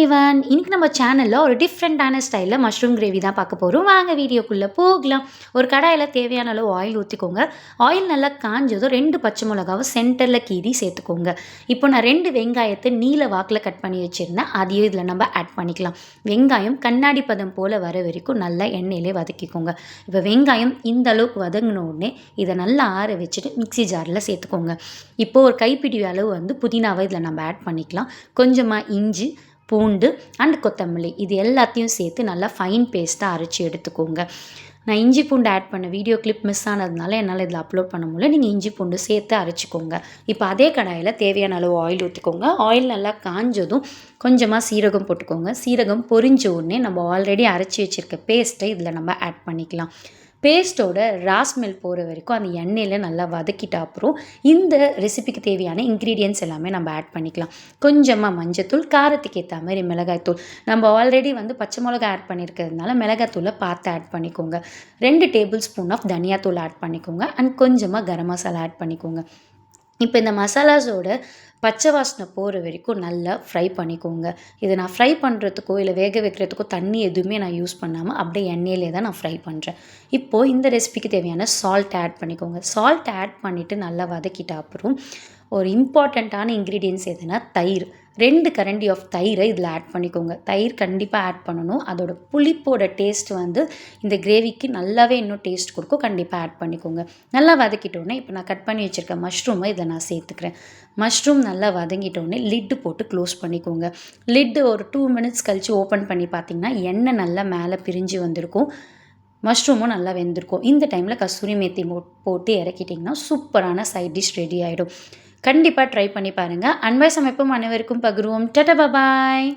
Everyone. இன்னைக்கு நம்ம சேனல்ல ஒரு டிஃப்ரெண்டான ஸ்டைல்ல மஷ்ரூம் கிரேவி தான் பார்க்க போறோம். வாங்க வீடியோக்குள்ள போகலாம். ஒரு கடாயில தேவையான அளவு ஆயில் ஊத்திக்கோங்க. ஆயில் நல்லா காஞ்சதும் 2 பச்சை மிளகாவை சென்டர்ல கீறி சேர்த்துக்கோங்க. இப்போ நான் 2 வெங்காயத்தை நீல வாக்குல கட் பண்ணி வச்சிருந்தேன். அதையும் இதில் நம்ம ஆட் பண்ணிக்கலாம். வெங்காயம் கண்ணாடி பதம் போல வர வரைக்கும் நல்லா எண்ணெயிலே வதக்கிக்கோங்க. இப்போ வெங்காயம் இந்த அளவுக்கு வதங்கின உடனே இதை நல்லா ஆற வச்சுட்டு மிக்ஸி ஜாரில் சேர்த்துக்கோங்க. இப்போ ஒரு கைப்பிடி அளவு புதினாவை இதில் நம்ம ஆட் பண்ணிக்கலாம். கொஞ்சமாக இஞ்சி, பூண்டு அண்ட் கொத்தமல்லி இது எல்லாத்தையும் சேர்த்து நல்லா ஃபைன் பேஸ்ட்டாக அரைச்சி எடுத்துக்கோங்க. நான் இஞ்சி பூண்டு ஆட் பண்ண வீடியோ கிளிப் மிஸ் ஆனதுனால என்னால் இதில் அப்லோட் பண்ண முடியல. நீங்கள் இஞ்சி பூண்டு சேர்த்து அரைச்சிக்கோங்க. இப்போ அதே கடாயில் தேவையான அளவு ஆயில் ஊற்றிக்கோங்க. ஆயில் நல்லா காஞ்சதும் கொஞ்சமாக சீரகம் போட்டுக்கோங்க. சீரகம் பொரிஞ்ச உடனே நம்ம ஆல்ரெடி அரைச்சி வச்சுருக்க பேஸ்ட்டை இதில் நம்ம ஆட் பண்ணிக்கலாம். பேஸ்ட்டோட ராஸ்மெல் போகிற வரைக்கும் அந்த எண்ணெயில் நல்லா வதக்கிட்ட அப்புறம் இந்த ரெசிபிக்கு தேவையான இன்க்ரீடியன்ட்ஸ் எல்லாமே நம்ம ஆட் பண்ணிக்கலாம். கொஞ்சமாக மஞ்சத்தூள், காரத்துக்கு ஏற்ற மாதிரி மிளகாய்த்தூள். நம்ம ஆல்ரெடி பச்சை மிளகாய் ஆட் பண்ணியிருக்கிறதுனால மிளகாய்த்தூளை பார்த்து ஆட் பண்ணிக்கோங்க. 2 டேபிள் ஸ்பூன் ஆஃப் தனியாத்தூள் ஆட் பண்ணிக்கோங்க. அண்ட் கொஞ்சமாக கரம் மசாலா ஆட் பண்ணிக்கோங்க. இப்போ இந்த மசாலாஸோட பச்சை வாசனை போகிற வரைக்கும் நல்லா ஃப்ரை பண்ணிக்கோங்க. இதை நான் ஃப்ரை பண்ணுறதுக்கோ இல்லை வேக வைக்கிறதுக்கோ தண்ணி எதுவுமே நான் யூஸ் பண்ணாமல் அப்படியே எண்ணெயிலே தான் நான் ஃப்ரை பண்ணுறேன். இப்போது இந்த ரெசிபிக்கு தேவையான சால்ட் ஆட் பண்ணிக்கோங்க. சால்ட் ஆட் பண்ணிவிட்டு நல்லா வதக்கிட்ட அப்புறம் ஒரு இம்பார்ட்டண்ட்டான இன்க்ரீடியன்ஸ் எதுனா தயிர். 2 கரண்டி ஆஃப் தயிரை இதில் ஆட் பண்ணிக்கோங்க. தயிர் கண்டிப்பாக ஆட் பண்ணணும். அதோட புளிப்போட டேஸ்ட் இந்த கிரேவிக்கு நல்லாவே இன்னும் டேஸ்ட் கொடுக்கும். கண்டிப்பாக ஆட் பண்ணிக்கோங்க. நல்லா வதக்கிட்டோன்னே இப்போ நான் கட் பண்ணி வச்சுருக்க மஷ்ரூமை இதை நான் சேர்த்துக்கிறேன். மஷ்ரூம் நல்லா வதங்கிட்டோடனே லிட்டு போட்டு க்ளோஸ் பண்ணிக்கோங்க. லிட்டு ஒரு 2 மினிட்ஸ் கழித்து ஓப்பன் பண்ணி பார்த்தீங்கன்னா எண்ணெய் நல்லா மேலே பிரிஞ்சு வந்திருக்கும். மஷ்ரூமும் நல்லா வெந்திருக்கும். இந்த டைமில் கஸ்தூரி மேத்தி போட்டு இறக்கிட்டிங்கன்னா சூப்பரான சைட் டிஷ் ரெடி ஆகிடும். கண்டிப்பாக ட்ரை பண்ணி பாருங்கள். அன்பை சமைப்போம், அனைவருக்கும் பகிர்வோம். டாடா பாய்.